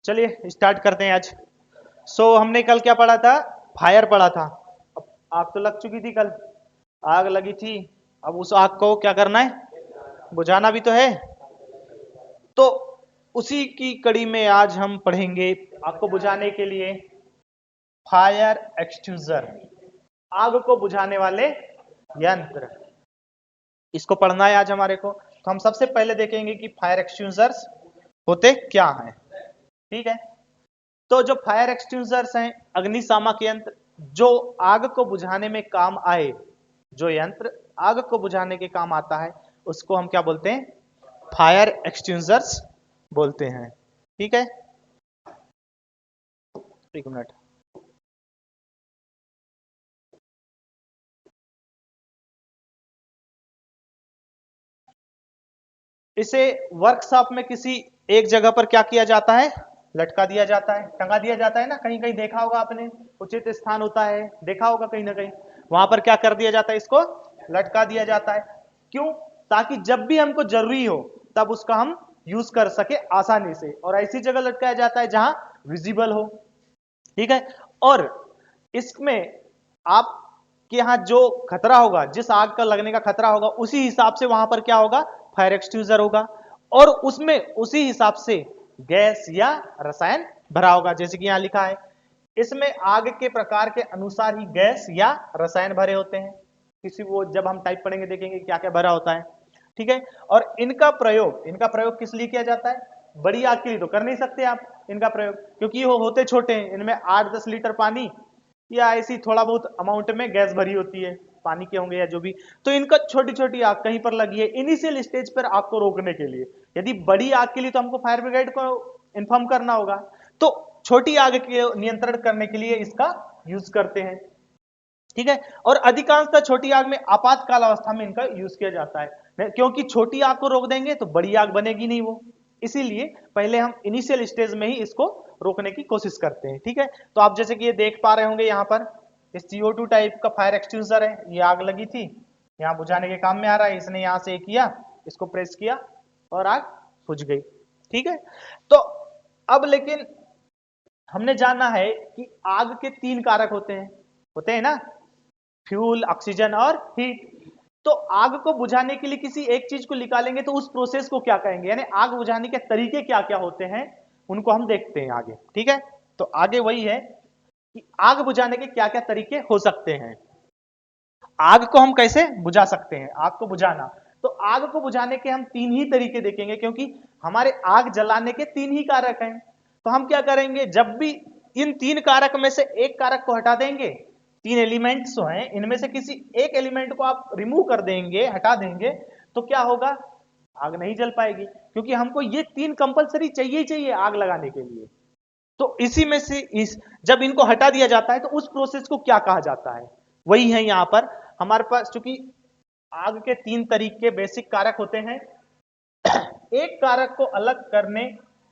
चलिए स्टार्ट करते हैं आज। हमने कल क्या पढ़ा था? फायर पढ़ा था। अब आग तो लग चुकी थी कल, आग लगी थी। अब उस आग को क्या करना है? बुझाना भी तो है। तो उसी की कड़ी में आज हम पढ़ेंगे आग को बुझाने के लिए फायर एक्सटिंग्विशर, आग को बुझाने वाले यंत्र। इसको पढ़ना है आज हमारे को। तो हम सबसे पहले देखेंगे कि फायर एक्सटिंग्विशर्स होते क्या हैं। ठीक है, तो जो फायर एक्सटिंग्विशर्स हैं, अग्निशामक यंत्र जो आग को बुझाने में काम आए, जो यंत्र आग को बुझाने के काम आता है, उसको हम क्या बोलते हैं? फायर एक्सटिंग्विशर्स बोलते हैं। ठीक है, एक मिनट। इसे वर्कशॉप में किसी एक जगह पर क्या किया जाता है? लटका दिया जाता है, टंगा दिया जाता है ना। कहीं कहीं देखा होगा आपने, उचित स्थान होता है, देखा होगा कहीं ना कहीं। वहां पर क्या कर दिया जाता है? इसको लटका दिया जाता है। क्यों? ताकि जब भी हमको जरूरी हो तब उसका हम यूज कर सके आसानी से। और ऐसी जगह लटकाया जाता है जहां विजिबल हो। ठीक है, और इसमें आपके यहाँ जो खतरा होगा, जिस आग का लगने का खतरा होगा, उसी हिसाब से वहां पर क्या होगा? फायर एक्सटिंग्विशर होगा। और उसमें उसी हिसाब से गैस या रसायन भरा होगा। जैसे कि यहां लिखा है, इसमें आग के प्रकार के अनुसार ही गैस या रसायन भरे होते हैं। किसी वो जब हम टाइप पढ़ेंगे देखेंगे क्या क्या भरा होता है। ठीक है, और इनका प्रयोग किस लिए किया जाता है? बड़ी आग के लिए तो कर नहीं सकते आप इनका प्रयोग, क्योंकि वो होते छोटे हैं। इनमें 8-10 लीटर पानी या ऐसी थोड़ा बहुत अमाउंट में गैस भरी होती है, पानी के होंगे या जो भी। तो इनका छोटी छोटी आग कहीं पर लगी है, इनिशियल स्टेज पर आग को रोकने के लिए। यदि बड़ी आग के लिए तो हमको फायर ब्रिगेड को इन्फॉर्म करना होगा, तो छोटी आग के नियंत्रण करने के लिए इसका यूज करते हैं। ठीक है, और अधिकांशतः छोटी आग में आपातकाल अवस्था में इनका यूज किया जाता है, क्योंकि छोटी आग को रोक देंगे तो बड़ी आग बनेगी नहीं वो। इसीलिए पहले हम इनिशियल स्टेज में ही इसको रोकने की कोशिश करते हैं। ठीक है, तो आप जैसे कि ये देख पा रहे होंगे, यहाँ पर CO2 टाइप का फायर एक्सटिंग्विशर है। ये आग लगी थी, यहाँ बुझाने के काम में आ रहा है। इसने यहाँ से किया, इसको प्रेस किया और आग बुझ गई। ठीक है, तो अब लेकिन हमने जाना है कि आग के 3 कारक होते हैं ना, फ्यूल, ऑक्सीजन और हीट। तो आग को बुझाने के लिए किसी एक चीज को निकालेंगे तो उस प्रोसेस को क्या कहेंगे? यानी आग बुझाने के तरीके क्या क्या होते हैं, उनको हम देखते हैं आगे। ठीक है, तो आगे वही है कि आग बुझाने के क्या क्या तरीके हो सकते हैं, आग को हम कैसे बुझा सकते हैं। आग को बुझाना, तो आग को बुझाने के हम 3 ही तरीके देखेंगे, क्योंकि हमारे आग जलाने के 3 ही कारक हैं। तो हम क्या करेंगे, जब भी इन 3 कारक में से एक कारक को हटा देंगे, 3 एलिमेंट्स जो हैं इनमें से किसी एक एलिमेंट को आप रिमूव कर देंगे, हटा देंगे, तो क्या होगा? आग नहीं जल पाएगी, क्योंकि हमको ये 3 कंपलसरी चाहिए ही चाहिए आग लगाने के लिए। तो इसी में से जब इनको हटा दिया जाता है तो उस प्रोसेस को क्या कहा जाता है? वही है यहां पर हमारे पास। चूंकि आग के 3 तरीके बेसिक कारक होते हैं, एक कारक को अलग करने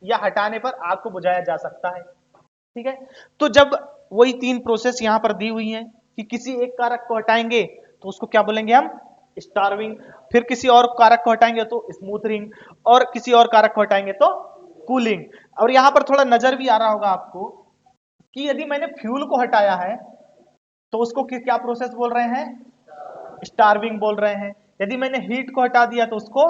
या हटाने पर आग को बुझाया जा सकता है। ठीक है, तो जब वही 3 प्रोसेस यहां पर दी हुई हैं कि किसी एक कारक को हटाएंगे तो उसको क्या बोलेंगे हम? स्टार्विंग। फिर किसी और कारक को हटाएंगे तो स्मूथरिंग, और किसी और कारक को हटाएंगे तो कूलिंग। और यहां पर थोड़ा नजर भी आ रहा होगा आपको कि यदि मैंने फ्यूल को हटाया है तो उसको क्या प्रोसेस बोल रहे हैं? स्टार्विंग बोल रहे हैं। यदि मैंने हीट को हटा दिया तो उसको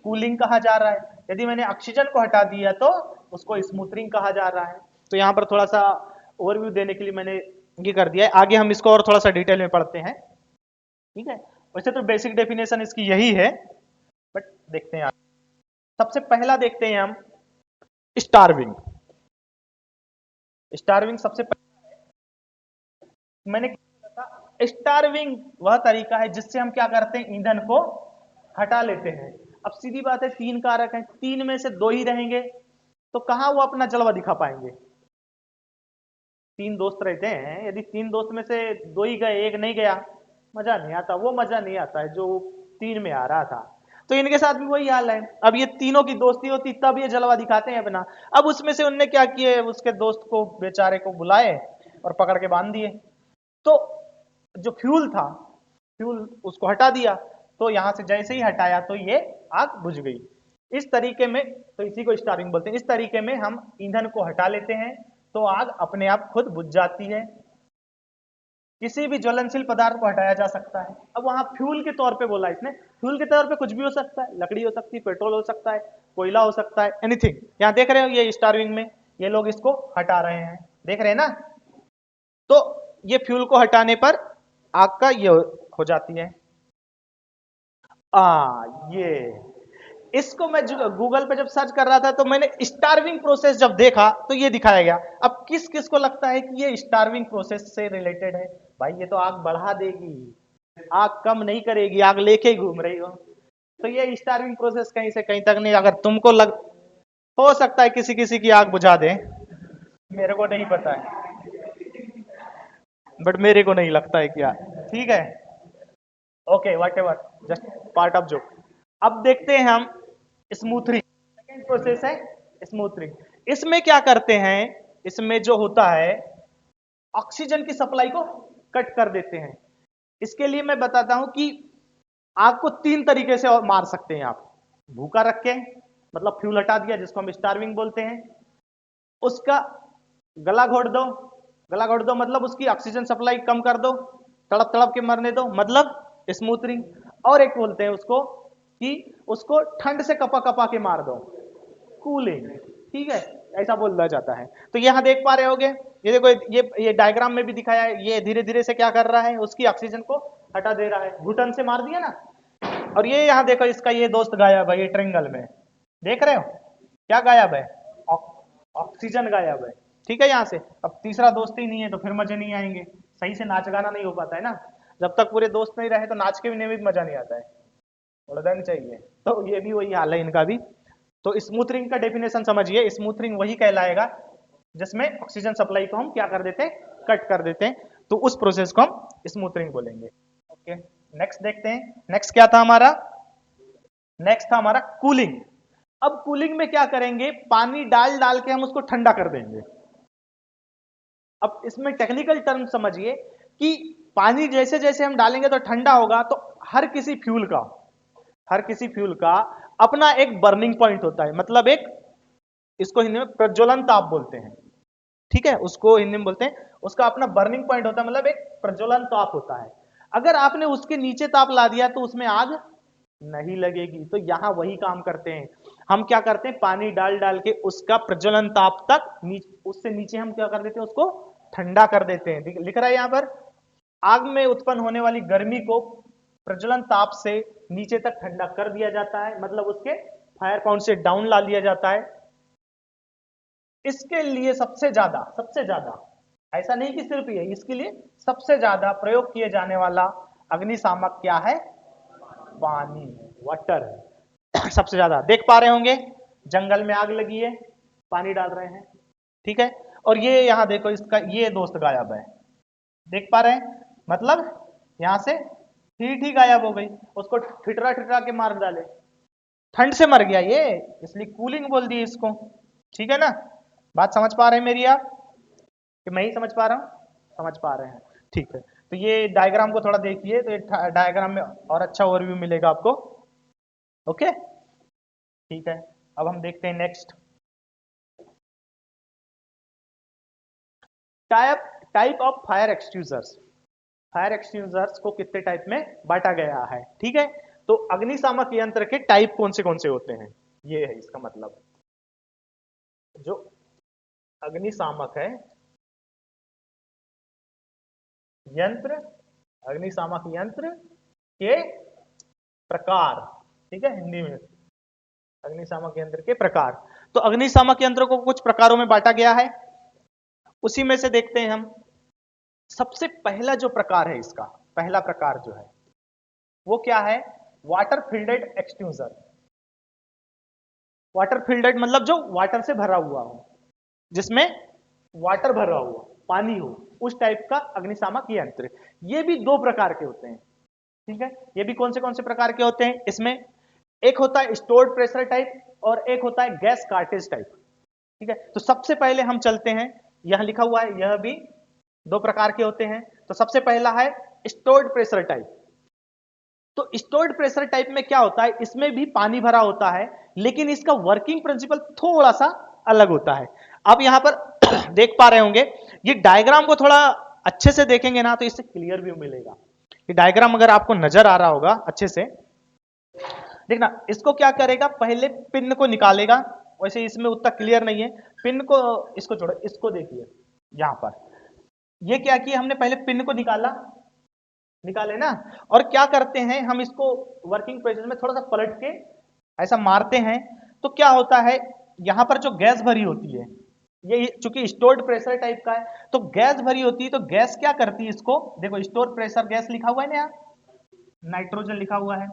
कूलिंग कहा जा रहा है। यदि मैंने ऑक्सीजन को हटा दिया तो उसको स्मूथरिंग कहा जा रहा है। तो यहां पर थोड़ा सा ओवरव्यू देने के लिए मैंने ये कर दिया है। आगे हम इसको और थोड़ा सा डिटेल में पढ़ते हैं। ठीक है, वैसे तो बेसिक डेफिनेशन इसकी यही है, बट देखते हैं। सबसे पहला देखते हैं हम स्टार्विंग। स्टार्विंग सबसे मैंने स्टार्विंग वह तरीका है जिससे हम क्या करते हैं? ईंधन को हटा लेते हैं। अब सीधी बात है, 3 कारक हैं, 3 में से 2 ही रहेंगे, तो कहां वो अपना जलवा दिखा पाएंगे? 3 दोस्त रहते हैं, यदि 3 दोस्त में से 2 ही गए, एक नहीं गया, मजा नहीं आता। वो मजा नहीं आता है जो 3 में आ रहा था। तो इनके साथ भी वही हाल है। अब ये तीनों की दोस्ती होती तब ये जलवा दिखाते हैं अपना। अब उसमें से उनने क्या किए, उसके दोस्त को बेचारे को बुलाए और पकड़ के बांध दिए। तो जो फ्यूल था, फ्यूल उसको हटा दिया, तो यहां से जैसे ही हटाया तो ये आग बुझ गई। इस तरीके में, तो इसी को स्टार्विंग बोलते हैं, इस तरीके में हम ईंधन को हटा लेते हैं तो आग अपने आप खुद बुझ जाती है। किसी भी ज्वलनशील पदार्थ को हटाया जा सकता है। अब वहां फ्यूल के तौर पे बोला इसने, फ्यूल के तौर पे कुछ भी हो सकता है, लकड़ी हो सकती है, पेट्रोल हो सकता है, कोयला हो सकता है, एनीथिंग। यहां देख रहे हो ये स्टार्विंग में ये लोग इसको हटा रहे हैं, देख रहे हैं ना। तो ये फ्यूल को हटाने पर आग का ये हो जाती है। ये इसको मैं गूगल पे जब सर्च कर रहा था तो मैंने स्टार्विंग प्रोसेस जब देखा तो ये दिखाया गया। अब किस किस को लगता है कि ये स्टार्विंग प्रोसेस से रिलेटेड है? भाई ये तो आग बढ़ा देगी, आग कम नहीं करेगी, आग लेके ही घूम रही हो। तो ये स्टार्विंग प्रोसेस कहीं से कहीं तक नहीं। अगर तुमको लग, हो सकता है किसी किसी की आग बुझा दे, मेरे को नहीं पता है, बट मेरे को नहीं लगता है क्या। ठीक है, okay what ever, just part of joke. अब देखते हैं हम स्मूथरिंग, सेकेंड प्रोसेस है स्मूथरिंग। इसमें क्या करते हैं, इसमें जो होता है ऑक्सीजन की सप्लाई को कट कर देते हैं। इसके लिए मैं बताता हूं कि आग को तीन तरीके से और मार सकते हैं आप। भूखा रख के, मतलब फ्यूल हटा दिया जिसको हम स्टार्विंग बोलते हैं, उसका गला घोट दो, गला घोट दो मतलब उसकी ऑक्सीजन सप्लाई कम कर दो, तड़प तड़प के मरने दो, मतलब स्मूथरिंग। और एक बोलते हैं उसको कि उसको ठंड से कपा कपा के मार दो, कूलिंग। ठीक है, ऐसा बोला जाता है। तो यहां देख पा रहे होगे, ये देखो ये डायग्राम में भी दिखाया है, ये धीरे धीरे से क्या कर रहा है, उसकी ऑक्सीजन को हटा दे रहा है, घुटन से मार दिया ना। और ये यहां देखो इसका ये दोस्त गायब है, ये ट्रेंगल में देख रहे हो क्या गायब है, ऑक्सीजन गायब है। ठीक है, यहां से अब तीसरा दोस्त ही नहीं है तो फिर मजे नहीं आएंगे, सही से नाच गाना नहीं हो पाता है ना। जब तक पूरे दोस्त नहीं रहे तो नाच के भी मजा नहीं आता है, उड़दन चाहिए। तो ये भी वही हाल है इनका भी। तो स्मूथरिंग का डेफिनेशन समझिए, स्मूथरिंग वही कहलाएगा जिसमें ऑक्सीजन सप्लाई को हम क्या कर देते हैं, कट कर देते हैं। तो उस प्रोसेस को हम स्मूथरिंग बोलेंगे। ओके, नेक्स्ट देखते हैं, नेक्स्ट क्या था हमारा, नेक्स्ट था हमारा कूलिंग। अब कूलिंग में क्या करेंगे, पानी डाल डाल के हम उसको ठंडा कर देंगे। अब इसमें टेक्निकल टर्म समझिए कि पानी जैसे जैसे हम डालेंगे तो ठंडा होगा, तो हर किसी फ्यूल का, हर किसी फ्यूल का अपना एक बर्निंग पॉइंट होता है, मतलब एक, इसको हिंदी में प्रज्वलन ताप बोलते हैं। ठीक है, उसको हिंदी में बोलते हैं, उसका अपना बर्निंग पॉइंट होता है, मतलब एक प्रज्वलन ताप होता है। अगर आपने उसके नीचे ताप ला दिया तो उसमें आग नहीं लगेगी। तो यहां वही काम करते हैं, हम क्या करते हैं, पानी डाल डाल के उसका प्रज्वलन ताप तक उससे नीचे हम क्या कर देते हैं, उसको ठंडा कर देते हैं। लिख रहा है यहां पर, आग में उत्पन्न होने वाली गर्मी को प्रज्वलन ताप से नीचे तक ठंडा कर दिया जाता है, मतलब उसके फायर पॉइंट से डाउन ला लिया जाता है। इसके लिए सबसे ज्यादा, ऐसा नहीं कि सिर्फ ये, इसके लिए सबसे ज्यादा प्रयोग किए जाने वाला अग्निशामक क्या है, पानी, वाटर है। सबसे ज्यादा देख पा रहे होंगे, जंगल में आग लगी है, पानी डाल रहे हैं। ठीक है, और ये यहां देखो इसका ये दोस्त गायब है, देख पा रहे हैं, मतलब यहां से हीट ही गायब हो गई, उसको ठिठरा ठिठरा के मार डाले, ठंड से मर गया ये, इसलिए कूलिंग बोल दी इसको। ठीक है ना, बात समझ पा रहे हैं मेरी आप, कि मैं ही समझ पा रहा हूं, समझ पा रहे हैं। ठीक है, तो ये डायग्राम को थोड़ा देखिए, तो ये डायग्राम में और अच्छा ओवरव्यू मिलेगा आपको। ओके, ठीक है, अब हम देखते हैं next type, type of fire extinguishers. Fire extinguishers को कितने टाइप में बांटा गया है। ठीक है, तो अग्निशामक यंत्र के टाइप कौन से होते हैं, ये है इसका मतलब। जो अग्निशामक है यंत्र, अग्निशामक यंत्र के प्रकार, ठीक है हिंदी में, अग्निशामक यंत्र के प्रकार। तो अग्निशामक यंत्र को कुछ प्रकारों में बांटा गया है, उसी में से देखते हैं हम। सबसे पहला जो प्रकार है इसका, पहला प्रकार जो है वो क्या है, वाटर फिल्डेड एक्सट्यूजर। वाटर फिल्डेड मतलब जो वाटर से भरा हुआ हो, जिसमें वाटर भरा हुआ, पानी हो, उस टाइप का अग्निशामक यंत्र। ये भी दो प्रकार के होते हैं। ठीक है, ये भी कौन से प्रकार के होते हैं, इसमें एक होता है स्टोर्ड प्रेशर टाइप और एक होता है गैस कार्टेज टाइप। ठीक है, तो सबसे पहले हम चलते हैं, यहां लिखा हुआ है यह भी दो प्रकार के होते हैं। तो सबसे पहला है स्टोर्ड प्रेशर टाइप। तो स्टोर्ड प्रेशर टाइप में क्या होता है, इसमें भी पानी भरा होता है, लेकिन इसका वर्किंग प्रिंसिपल थोड़ा सा अलग होता है। अब यहां पर देख पा रहे होंगे, ये डायग्राम को थोड़ा अच्छे से देखेंगे ना तो इससे क्लियर व्यू मिलेगा। ये डायग्राम अगर आपको नजर आ रहा होगा अच्छे से, देखना इसको क्या करेगा, पहले पिन को निकालेगा। वैसे इसमें उतना क्लियर नहीं है, पिन को इसको छोड़ो, इसको देखिए यहां पर ये क्या किया हमने, पहले पिन को निकाले ना, और क्या करते हैं हम इसको वर्किंग प्रेशर में थोड़ा सा पलट के ऐसा मारते हैं, तो क्या होता है यहां पर जो गैस भरी होती है, ये चूंकि स्टोर्ड प्रेशर टाइप का है तो गैस भरी होती है, तो गैस क्या करती है इसको, देखो स्टोर प्रेशर गैस लिखा हुआ है ना, यहाँ नाइट्रोजन लिखा हुआ है,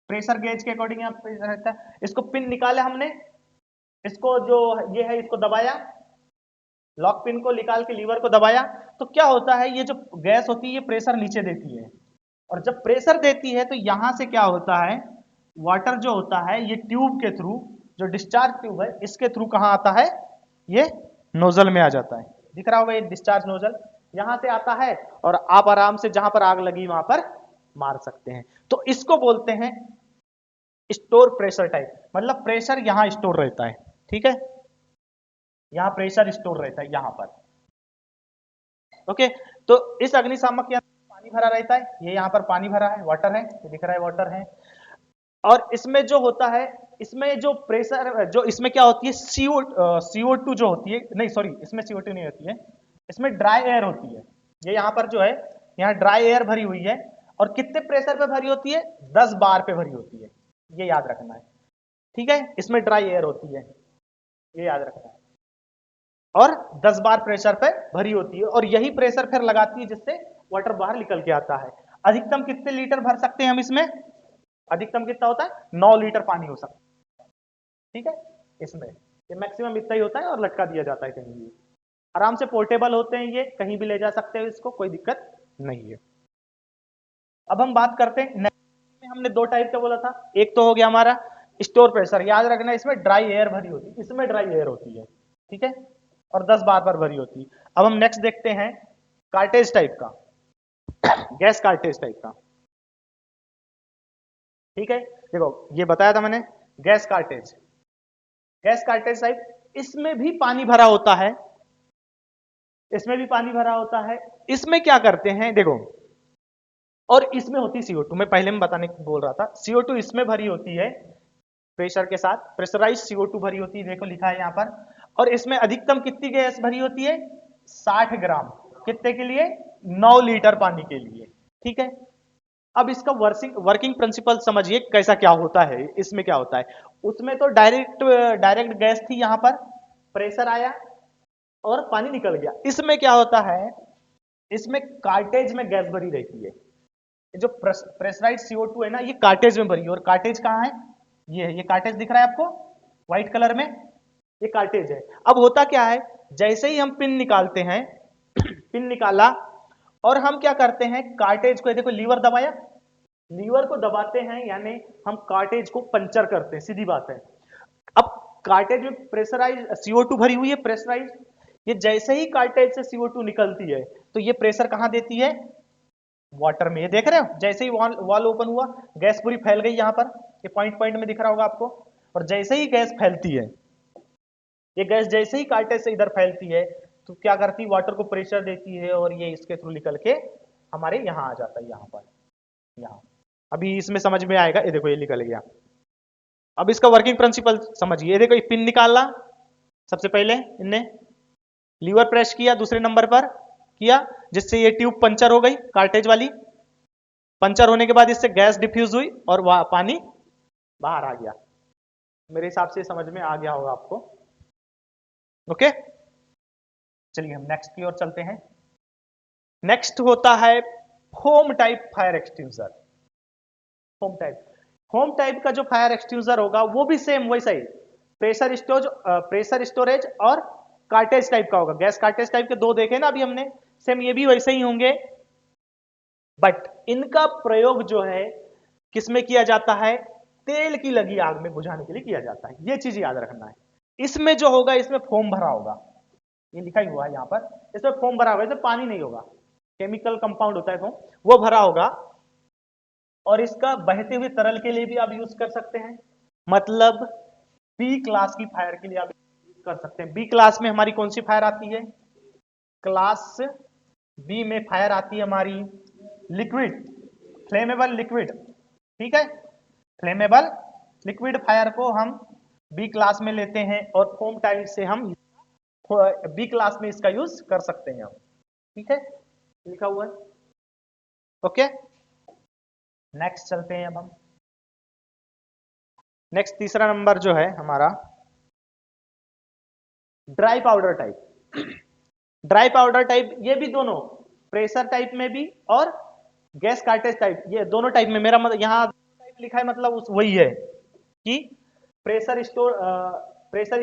प्रेशर गेज के अकॉर्डिंग यहाँ प्रेशर रहता है। इसको पिन निकाला हमने, इसको जो ये है इसको दबाया, लॉक पिन को निकाल के लीवर को दबाया, तो क्या होता है ये जो गैस होती है ये प्रेशर नीचे देती है, और जब प्रेशर देती है तो यहां से क्या होता है, वाटर जो होता है ये ट्यूब के थ्रू, जो डिस्चार्ज ट्यूब है इसके थ्रू कहां आता है, ये नोजल में आ जाता है। दिख रहा होगा ये डिस्चार्ज नोजल यहां से आता है, और आप आराम से जहां पर आग लगी वहां पर मार सकते हैं। तो इसको बोलते हैं स्टोर प्रेशर टाइप, मतलब प्रेशर यहां स्टोर रहता है, ठीक है, यहां प्रेशर स्टोर रहता है यहां पर। ओके, तो इस अग्निशामक के अंदर पानी भरा रहता है, ये यहां पर पानी भरा है, वाटर है, ये दिख रहा है वाटर है, और इसमें जो होता है, इसमें जो प्रेशर जो इसमें क्या होती है, CO2 जो होती है, नहीं सॉरी इसमें CO2 नहीं होती है, इसमें ड्राई एयर होती है। ये यहां पर जो है, यहाँ ड्राई एयर भरी हुई है, और कितने प्रेशर पे भरी होती है, 10 बार पे भरी होती है, ये याद रखना है, ठीक है, इसमें ड्राई एयर होती है, ये याद रखना है, और 10 बार प्रेशर पे भरी होती है, और यही प्रेशर फिर लगाती है जिससे वाटर बाहर निकल के आता है। अधिकतम कितने लीटर भर सकते हैं हम इसमें, अधिकतम कितना होता है, 9 लीटर पानी हो सकता है, ठीक है, इसमें ये मैक्सिमम इतना ही होता है, और लटका दिया जाता है कहीं भी, आराम से पोर्टेबल होते हैं ये, कहीं भी ले जा सकते हैं इसको, कोई दिक्कत नहीं है। अब हम बात करते हैं में, हमने दो टाइप का बोला था, एक तो हो गया हमारा स्टोर प्रेशर, याद रखना इसमें ड्राई एयर भरी होती है, इसमें ड्राई एयर होती है, ठीक है, और 10 बार पर भरी होती है। अब हम नेक्स्ट देखते हैं कार्टेज टाइप का, गैस कार्टेज टाइप का, ठीक है, देखो ये बताया था मैंने, gas cartridge, gas cartridge type, इसमें भी पानी भरा होता है, इसमें भी पानी भरा होता है, इसमें क्या करते हैं देखो, और इसमें होती CO2, मैं पहले में बताने बोल रहा था, CO2 इसमें भरी होती है प्रेशर के साथ, प्रेशराइज CO2 भरी होती है, देखो लिखा है यहां पर, और इसमें अधिकतम कितनी गैस भरी होती है, 60 ग्राम, कितने के लिए, 9 लीटर पानी के लिए, ठीक है। अब इसका वर्किंग प्रिंसिपल समझिए कैसा क्या होता है, इसमें क्या होता है, उसमें तो डायरेक्ट गैस थी, यहां पर प्रेशर आया और पानी निकल गया, इसमें क्या होता है, इसमें कार्टेज में गैस भरी रहती है, जो प्रेशराइज CO2 है ना, ये कार्टेज में भरी है, और कार्टेज कहां है, ये कार्टेज दिख रहा है आपको व्हाइट कलर में, ये कार्टेज है। अब होता क्या है, जैसे ही हम पिन निकालते हैं, पिन निकाला, और हम क्या करते हैं, कार्टेज को देखो लीवर दबाया, लीवर को दबाते हैं, यानी हम कार्टेज को पंचर करते हैं, सीधी बात है। अब कार्टेज में प्रेशराइज CO2 भरी हुई है, प्रेशराइज, ये जैसे ही कार्टेज से CO2 निकलती है तो ये प्रेशर कहां देती है, वाटर में, ये देख रहे हो, जैसे ही वॉल ओपन हुआ गैस पूरी फैल गई, यहां पर ये पॉइंट पॉइंट में दिख रहा होगा आपको, और जैसे ही गैस फैलती है, ये गैस जैसे ही कार्टेज से इधर फैलती है तो क्या करती है, वाटर को प्रेशर देती है, और ये इसके थ्रू निकल के हमारे यहां आ जाता है, यहां पर, यहां, अभी इसमें समझ में आएगा, ये देखो ये निकल गया। अब इसका वर्किंग प्रिंसिपल समझिए, ये देखो ये पिन निकाला, सबसे पहले इनने लीवर प्रेस किया, दूसरे नंबर पर किया, जिससे ये ट्यूब पंचर हो गई कार्टेज वाली, पंचर होने के बाद इससे गैस डिफ्यूज हुई और वह पानी बाहर आ गया। मेरे हिसाब से समझ में आ गया होगा आपको, ओके। चलिए हम नेक्स्ट की ओर चलते हैं। नेक्स्ट होता है foam type fire extinguisher. Foam type का जो फायर एक्सटिंग्विशर होगा वो भी सेम वैसा ही प्रेशर स्टोरेज और कार्टेज टाइप का होगा, गैस कार्टेज टाइप के दो देखे ना अभी हमने, सेम ये भी वैसे ही होंगे, बट इनका प्रयोग जो है किसमें किया जाता है, तेल की लगी आग में बुझाने के लिए किया जाता है, ये चीज याद रखना है। इसमें जो होगा इसमें फोम भरा होगा, ये लिखा ही हुआ है यहां पर, इसमें फोम भरा होगा, इसमें पानी नहीं होगा, केमिकल कंपाउंड होता है फोम, वो भरा होगा, और इसका बहते हुए तरल के लिए भी आप यूज कर सकते हैं, मतलब बी क्लास की फायर के लिए आप कर सकते हैं। बी क्लास में हमारी कौन सी फायर आती है? क्लास बी में फायर आती है हमारी लिक्विड, फ्लेमेबल लिक्विड। ठीक है, फ्लेमेबल लिक्विड फायर को हम बी क्लास में लेते हैं और फोम टाइप से हम बी क्लास में इसका यूज कर सकते हैं हम। ठीक है, लिखा हुआ है। ओके, नेक्स्ट चलते हैं अब हम। नेक्स्ट तीसरा नंबर जो है हमारा dry powder type. Dry powder type, ये भी दोनों प्रेशर टाइप में भी और गैस कार्टेज टाइप, ये दोनों टाइप में। मेरा मतलब यहां टाइप लिखा है मतलब उस वही है कि प्रेशर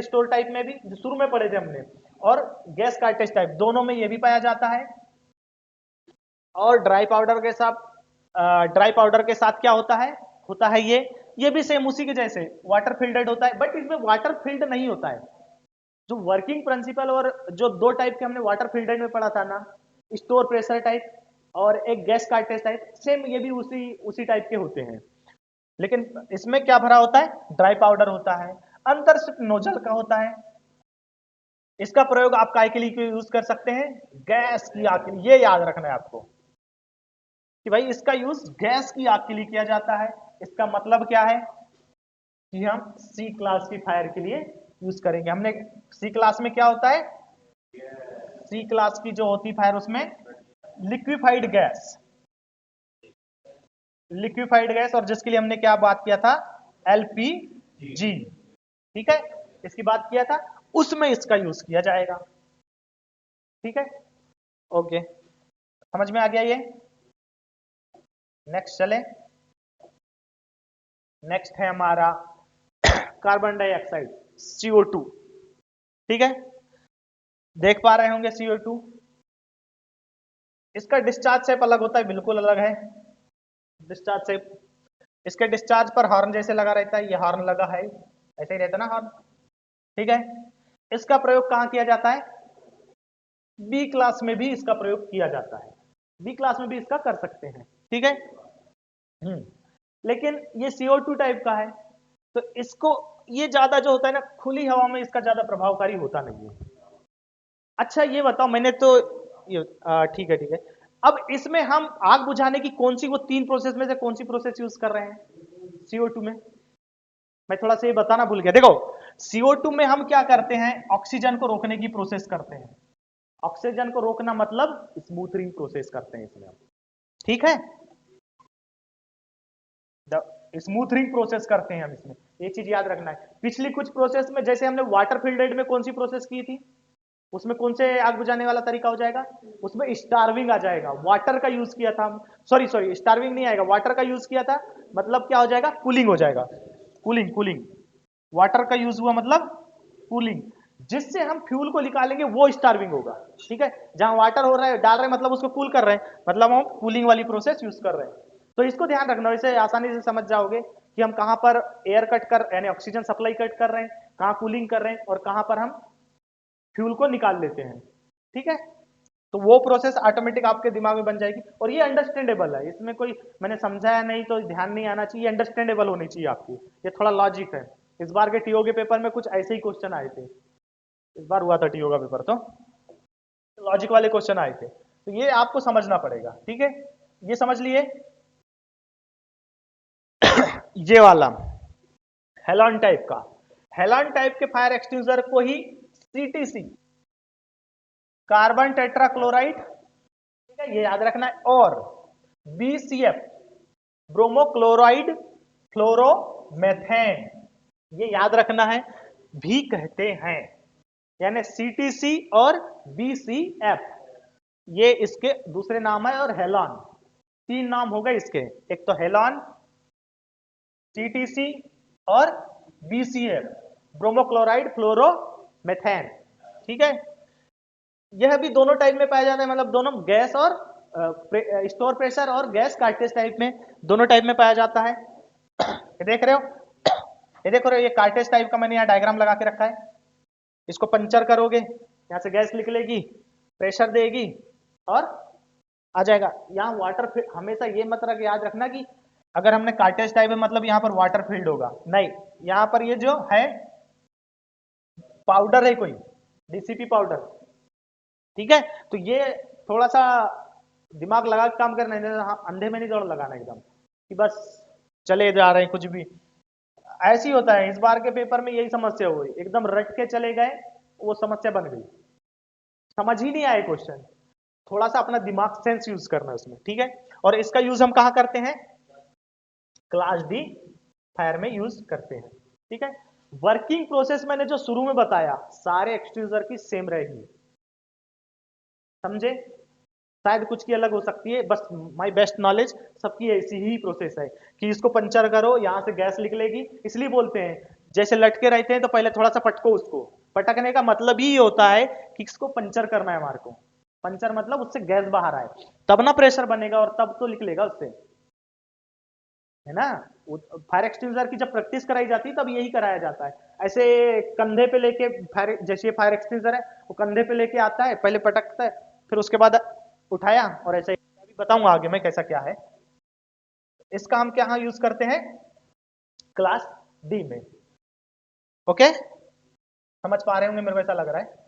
स्टोर टाइप में भी जो शुरू में पढ़े थे हमने, और गैस कार्टेज टाइप दोनों में ये भी पाया जाता है। और ड्राई पाउडर के साथ क्या होता है ये भी सेम उसी के जैसे वाटर फिल्टेड होता है, बट इसमें वाटर फिल्ड नहीं होता है। जो वर्किंग प्रिंसिपल और जो दो टाइप के हमने वाटर फिल्टर में पढ़ा था ना, स्टोर प्रेशर टाइप और एक गैस कार्टेज टाइप, सेम ये भी उसी टाइप के होते हैं। लेकिन इसमें क्या भरा होता है? ड्राई पाउडर होता है, अंदर सिर्फ नोजल का होता है। इसका प्रयोग आप काय के लिए यूज कर सकते हैं? गैस की आग के लिए। ये याद रखना है आपको कि भाई इसका यूज गैस की आग के लिए किया जाता है। इसका मतलब क्या है कि हम सी क्लास की फायर के लिए यूज करेंगे। हमने सी क्लास में क्या होता है? सी क्लास की जो होती फायर उसमें लिक्विफाइड गैस, और जिसके लिए हमने क्या बात किया था? एलपीजी। ठीक है, इसकी बात किया था, उसमें इसका यूज किया जाएगा। ठीक है, ओके, समझ में आ गया ये। नेक्स्ट चले। नेक्स्ट है हमारा कार्बन डाइऑक्साइड, CO2। ठीक है, देख पा रहे होंगे CO2। इसका डिस्चार्ज शेप अलग होता है, बिल्कुल अलग है डिस्चार्ज शेप। इसके डिस्चार्ज पर हॉर्न जैसे लगा रहता है, ये हॉर्न लगा है, ऐसे ही रहता ना हॉर्न। ठीक है, इसका प्रयोग कहां किया जाता है? बी क्लास में भी इसका प्रयोग किया जाता है, बी क्लास में भी इसका कर सकते हैं। ठीक है, लेकिन ये CO2 टाइप का है, तो इसको ये ज्यादा जो होता है ना, खुली हवा में इसका ज्यादा प्रभावकारी होता नहीं है। अच्छा ये बताओ, मैंने तो ठीक है ठीक है, अब इसमें हम आग बुझाने की कौन सी वो तीन प्रोसेस में से कौन सी प्रोसेस यूज कर रहे हैं CO2 में? मैं थोड़ा सा ये बताना भूल गया। देखो, CO2 में हम क्या करते हैं? ऑक्सीजन को रोकने की प्रोसेस करते हैं। ऑक्सीजन को रोकना मतलब स्मूथरिंग प्रोसेस करते हैं इसमें हम। ठीक है, स्मूथरिंग प्रोसेस करते हैं हम इसमें, ये चीज याद रखना है। पिछली कुछ प्रोसेस में, जैसे हमने वाटर फिल्टरेट में कौन सी प्रोसेस की थी, उसमें कौन से आग बुझाने वाला तरीका हो जाएगा? उसमें स्टार्विंग आ जाएगा, वाटर का यूज किया था। सॉरी स्टार्विंग नहीं आएगा, वाटर का यूज किया था, मतलब क्या हो जाएगा? कूलिंग हो जाएगा। कूलिंग वाटर का यूज हुआ मतलब कूलिंग। जिससे हम फ्यूल को निकालेंगे वो स्टार्विंग होगा। ठीक है, जहां वाटर हो रहा है डाल रहे हैं मतलब उसको कूल कर रहे हैं, मतलब हम कूलिंग वाली प्रोसेस यूज कर रहे हैं। तो इसको ध्यान रखना, इसे आसानी से समझ जाओगे कि हम कहां पर एयर कट कर यानी ऑक्सीजन सप्लाई कट कर रहे हैं, कहां कूलिंग कर रहे हैं और कहां पर हम फ्यूल को निकाल लेते हैं। ठीक है, तो वो प्रोसेस ऑटोमेटिक आपके दिमाग में बन जाएगी, और ये अंडरस्टैंडेबल है, इसमें कोई मैंने समझाया नहीं तो ध्यान नहीं आना चाहिए, अंडरस्टैंडेबल होनी चाहिए आपकी, ये थोड़ा लॉजिक है। इस बार के टीओ के पेपर में कुछ ऐसे ही क्वेश्चन आए थे, इस बार हुआ था टीओ का पेपर, तो लॉजिक वाले क्वेश्चन आए थे, तो ये आपको समझना पड़ेगा। ठीक है, ये समझ लिए। ये वाला हेलॉन टाइप का, हेलॉन टाइप के फायर एक्सटिंग्विशर को ही CTC, कार्बन टेट्राक्लोराइड, ठीक है ये याद रखना है, और BCF, ब्रोमोक्लोराइड फ्लोरोमेथेन, ये याद रखना है, भी कहते हैं। यानी CTC और BCF ये इसके दूसरे नाम है, और हेलॉन, तीन नाम हो गए इसके, एक तो हेलॉन, CTC और BCF, ब्रोमोक्लोराइड फ्लोरोमेथेन। ठीक है, यह भी दोनों टाइप में पाया जाता है, मतलब दोनों गैस और स्टोर प्रेशर और गैस कार्टेज टाइप में, दोनों टाइप में पाया जाता है। ये देख रहे हो, ये देखो रहे हो, ये कार्टेज टाइप का मैंने यहाँ डायग्राम लगा के रखा है। इसको पंचर करोगे, यहाँ से गैस निकलेगी, प्रेशर देगी और आ जाएगा। यहाँ वाटर हमेशा ये मत रख याद रखना कि अगर हमने कार्टेज टाइप है मतलब यहाँ पर वाटर फील्ड होगा, नहीं, यहाँ पर ये जो है पाउडर है कोई, डीसीपी पाउडर, ठीक है। तो ये थोड़ा सा दिमाग लगा के काम करना है, हाँ, अंधे में नहीं दौड़ लगाना एकदम कि बस चले जा रहे हैं कुछ भी। ऐसे ही होता है, इस बार के पेपर में यही समस्या हुई, एकदम रट के चले गए, वो समस्या बन गई, समझ ही नहीं आए क्वेश्चन। थोड़ा सा अपना दिमाग सेंस यूज करना है उसमें, ठीक है। और इसका यूज हम कहाँ करते हैं, क्लास डी फायर में यूज करते हैं, ठीक है। वर्किंग प्रोसेस मैंने जो शुरू में बताया सारे एक्सट्रूजर की सेम रहेगी, समझे। शायद कुछ की अलग हो सकती है, बस माय बेस्ट नॉलेज सबकी ऐसी ही प्रोसेस है कि इसको पंचर करो, यहां से गैस निकलेगी, इसलिए बोलते हैं जैसे लटके रहते हैं तो पहले थोड़ा सा पटको उसको। पटकने का मतलब ही होता है कि इसको पंचर करना है हमारे को। पंचर मतलब उससे गैस बाहर आए, तब ना प्रेशर बनेगा और तब तो निकलेगा उससे, है ना। फायर एक्सटिंग्विशर की जब प्रैक्टिस कराई जाती है तब यही कराया जाता है। ऐसे कंधे पे लेके फायर, जैसे फायर एक्सटिंग्विशर है वो कंधे पे लेके आता है, पहले पटकता है, फिर उसके बाद उठाया, और ऐसे अभी बताऊंगा आगे मैं कैसा क्या है। इसका हम क्या यूज करते हैं, क्लास डी में। ओके, समझ पा रहे होंगे मेरे को ऐसा लग रहा है।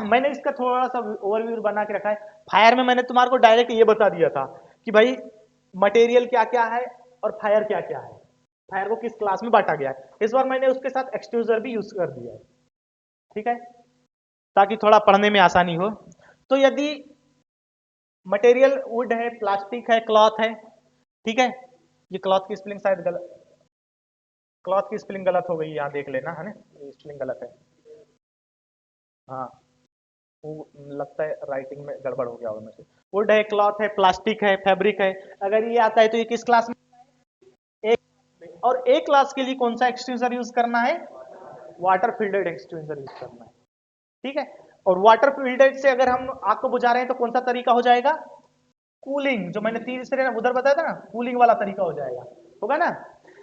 मैंने इसका थोड़ा सा ओवरव्यू बना के रखा है। फायर में मैंने तुम्हारे को डायरेक्ट ये बता दिया था कि भाई मटेरियल क्या क्या है और फायर क्या क्या है, फायर को किस क्लास में बांटा गया है। इस बार मैंने उसके साथ एक्सट्रूजर भी यूज कर दिया है, ठीक है, ताकि थोड़ा पढ़ने में आसानी हो। तो यदि मटेरियल वुड है, प्लास्टिक है, क्लॉथ है, ठीक है। ये क्लॉथ की स्पेलिंग शायद गलत, क्लॉथ की स्पेलिंग गलत हो गई, यहाँ देख लेना, है ना, ये स्पेलिंग गलत है। हाँ, वो लगता है राइटिंग में गड़बड़ हो गया होगा मुझे। वुड है, क्लॉथ है, प्लास्टिक है, फैब्रिक है। अगर ये आता है तो ये किस क्लास में, एक। और एक क्लास के लिए कौन सा एक्सटेंसर यूज करना है, वाटर फिल्टेड एक्सटेंसर यूज करना है, ठीक है। और वाटर फिल्टेड से अगर हम आग को बुझा रहे हैं तो कौन सा तरीका हो जाएगा, कूलिंग, जो मैंने तीसरे उधर बताया था ना, कूलिंग वाला तरीका हो जाएगा, होगा ना।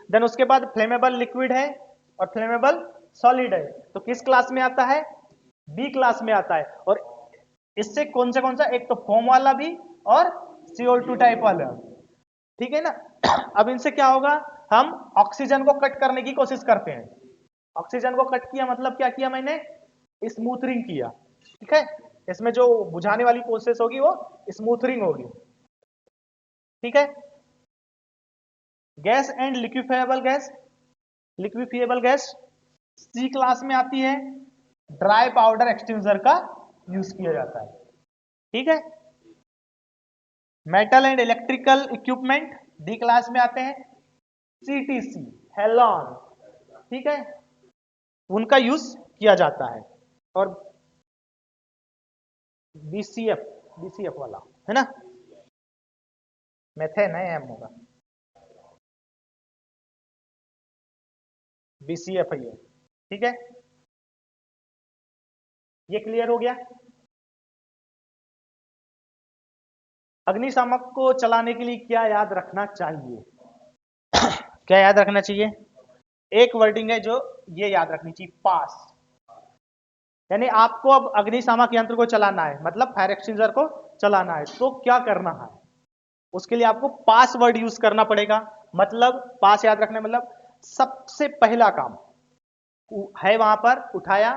देन उसके बाद फ्लेमेबल लिक्विड है और फ्लेमेबल सॉलिड है, तो किस क्लास में आता है, बी क्लास में आता है। और इससे कौन सा, एक तो फोम वाला भी और CO2 टाइप वाला, ठीक है ना। अब इनसे क्या होगा, हम ऑक्सीजन को कट करने की कोशिश करते हैं। ऑक्सीजन को कट किया मतलब क्या किया मैंने, स्मूथरिंग किया, ठीक है। इसमें जो बुझाने वाली प्रोसेस होगी वो स्मूथरिंग होगी, ठीक है। Gas and liquefiable gas, liquefiable gas C class में आती है, ड्राई पाउडर एक्सटिंग्विशर का यूज किया जाता है, ठीक है। Metal and electrical equipment D class में आते हैं, CTC, हेलॉन, ठीक है, उनका यूज किया जाता है। और BCF वाला है ना, मेथेन है, एम होगा, BCF है ये, ठीक है। ये क्लियर हो गया। अग्निशामक को चलाने के लिए क्या याद रखना चाहिए, क्या याद रखना चाहिए, एक वर्डिंग है जो ये याद रखनी चाहिए, पास। यानी आपको अब अग्निशामक यंत्र को चलाना है, मतलब फायर एक्सटिंग्विशर को चलाना है, तो क्या करना है, उसके लिए आपको पासवर्ड यूज करना पड़ेगा। मतलब पास याद रखने मतलब सबसे पहला काम है वहां पर उठाया,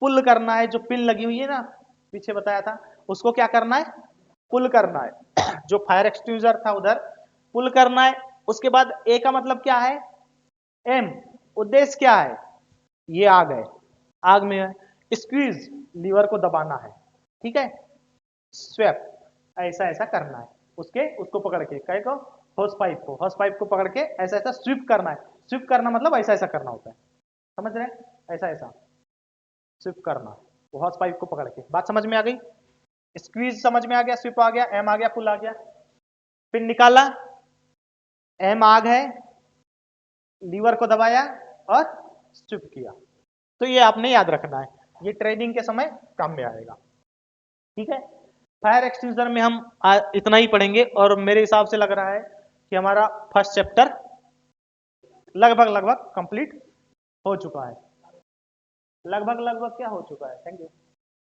पुल करना है, जो पिन लगी हुई है ना, पीछे बताया था, उसको क्या करना है, पुल करना है। जो फायर एक्सटिंग्विशर था उधर पुल करना है। उसके बाद ए का मतलब क्या है, एम, उद्देश्य क्या है, ये आग है, आग में है। स्क्वीज, लीवर को दबाना है, ठीक है। स्वेप, ऐसा ऐसा करना है, उसको पकड़ के, कहे को हॉस पाइप को पकड़ के ऐसा ऐसा स्विप करना है। स्विप करना मतलब ऐसा ऐसा करना होता है, समझ रहे हैं, ऐसा ऐसा स्विप करना, वो हॉस पाइप को पकड़ के। बात समझ में आ गई, स्क्वीज समझ में आ गया, स्विप आ गया, एम आ गया, पुल आ गया। पिन निकाला, एम आग है, लीवर को दबाया और स्विप किया। तो ये आपने याद रखना है, ये ट्रेनिंग के समय काम में आएगा, ठीक है। फायर एक्सटिंग्विशर में हम इतना ही पढ़ेंगे, और मेरे हिसाब से लग रहा है कि हमारा फर्स्ट चैप्टर लगभग कंप्लीट हो चुका है, लगभग क्या हो चुका है। Thank you.